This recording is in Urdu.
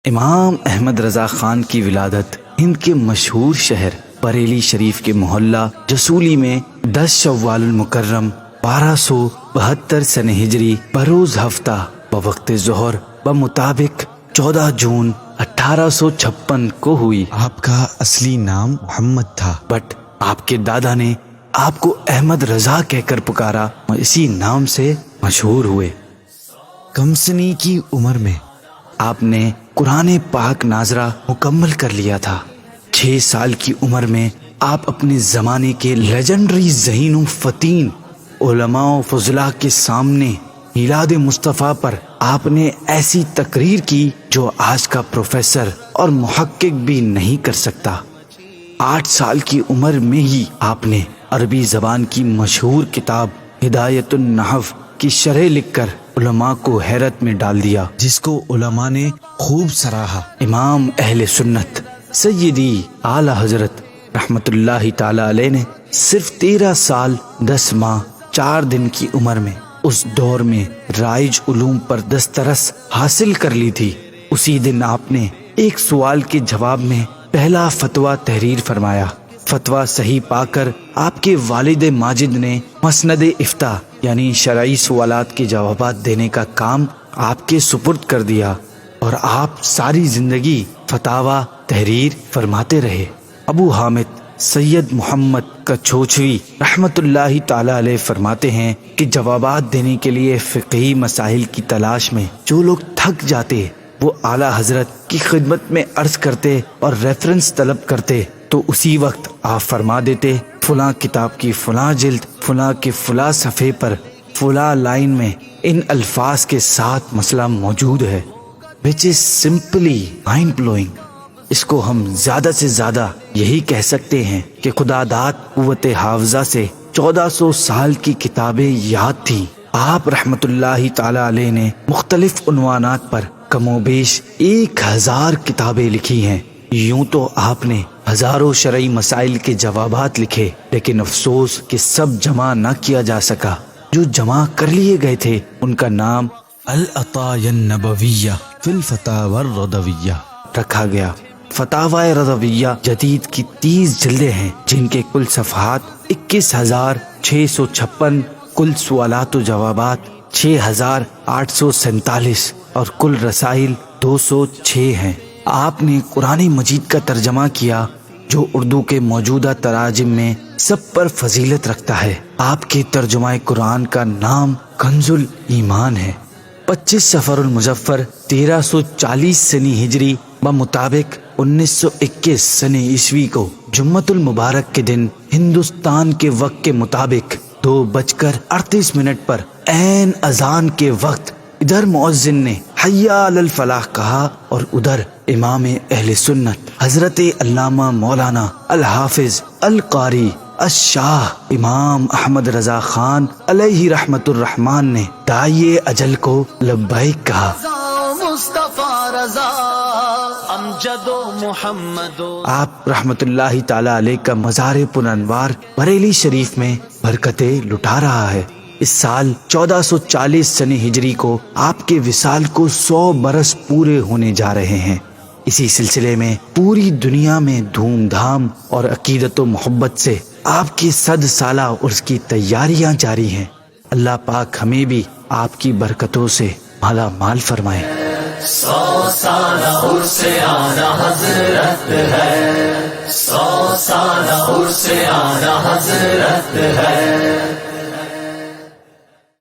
امام احمد رضا خان کی ولادت ہند کے مشہور شہر بریلی شریف کے محلہ جسولی میں 10 شوال المکرم 1272 سن ہجری بروز ہفتہ بوقت ظہر بمطابق 14 جون 1856 کو ہوئی۔ آپ کا اصلی نام محمد تھا، بٹ آپ کے دادا نے آپ کو احمد رضا کہہ کر پکارا اور اسی نام سے مشہور ہوئے۔ کم سنی کی عمر میں آپ نے قرآن پاک ناظرہ مکمل کر لیا تھا۔ 6 سال کی عمر میں آپ اپنے زمانے کے لیجنڈری ذہین و فتین علماء و فضلاء کے سامنے میلاد مصطفیٰ پر آپ نے ایسی تقریر کی جو آج کا پروفیسر اور محقق بھی نہیں کر سکتا۔ 8 سال کی عمر میں ہی آپ نے عربی زبان کی مشہور کتاب ہدایت النحو کی شرح لکھ کر علماء کو حیرت میں ڈال دیا، جس کو علماء نے خوب سراہا۔ امام اہل سنت سیدی اعلی حضرت رحمت اللہ تعالی علیہ نے صرف 13 سال 10 ماہ 4 دن کی عمر میں اس دور میں رائج علوم پر دسترس حاصل کر لی تھی۔ اسی دن آپ نے ایک سوال کے جواب میں پہلا فتویٰ تحریر فرمایا۔ فتویٰ صحیح پا کر آپ کے والد ماجد نے مسند افتاء یعنی شرعی سوالات کے جوابات دینے کا کام آپ کے سپرد کر دیا اور آپ ساری زندگی فتاویٰ تحریر فرماتے رہے۔ ابو حامد سید محمد کچھوچھوی رحمت اللہ تعالی علیہ فرماتے ہیں کہ جوابات دینے کے لیے فقہی مسائل کی تلاش میں جو لوگ تھک جاتے وہ اعلیٰ حضرت کی خدمت میں عرض کرتے اور ریفرنس طلب کرتے تو اسی وقت آپ فرما دیتے فلاں کتاب کی فلاں جلد فلاں کے فلاں صفحے پر فلاں لائن میں ان الفاظ کے ساتھ مسئلہ موجود ہے، which is simply mind blowing۔ اس کو ہم زیادہ سے زیادہ یہی کہہ سکتے ہیں کہ خدا داد قوت حافظہ سے 1400 سال کی کتابیں یاد تھیں۔ آپ رحمت اللہ تعالی علیہ نے مختلف عنوانات پر کم و بیش 1000 کتابیں لکھی ہیں۔ یوں تو آپ نے ہزاروں شرعی مسائل کے جوابات لکھے، لیکن افسوس کہ سب جمع نہ کیا جا سکا۔ جو جمع کر لیے گئے تھے ان کا نام العطایا النبویہ فی الفتاوی الرضویہ رکھا گیا۔ فتاوی رضویہ جدید کی 30 جلدیں ہیں جن کے کل صفحات 21656، کل سوالات و جوابات 6847 اور کل رسائل 206 ہیں۔ آپ نے قرآن مجید کا ترجمہ کیا جو اردو کے موجودہ تراجم میں سب پر فضیلت رکھتا ہے۔ آپ کے ترجمہ قرآن کا نام کنز الایمان ہے۔ 25 صفر المظفر 1340 سنی ہجری بمطابق 1921 سن عیسوی کو جمعۃ المبارک کے دن ہندوستان کے وقت کے مطابق 2:38 پر عین اذان کے وقت ادھر مؤذن نے حی علی الفلاح کہا اور ادھر امام اہل سنت حضرت علامہ مولانا الحافظ القاری الشاہ امام احمد رضا خان علیہ رحمت الرحمن نے داعی اجل کو لبیک کہا۔ آپ رحمت اللہ تعالی علیہ کا مزار پرانوار بریلی شریف میں برکتیں لٹا رہا ہے۔ اس سال 1440 سن ہجری کو آپ کے وصال کو 100 برس پورے ہونے جا رہے ہیں۔ اسی سلسلے میں پوری دنیا میں دھوم دھام اور عقیدت و محبت سے آپ کی 100 سالہ عرس کی تیاریاں جاری ہیں۔ اللہ پاک ہمیں بھی آپ کی برکتوں سے مالا مال فرمائے۔ 100 سالہ عرس آنا حضرت ہے، 100 سالہ عرس آنا حضرت ہے۔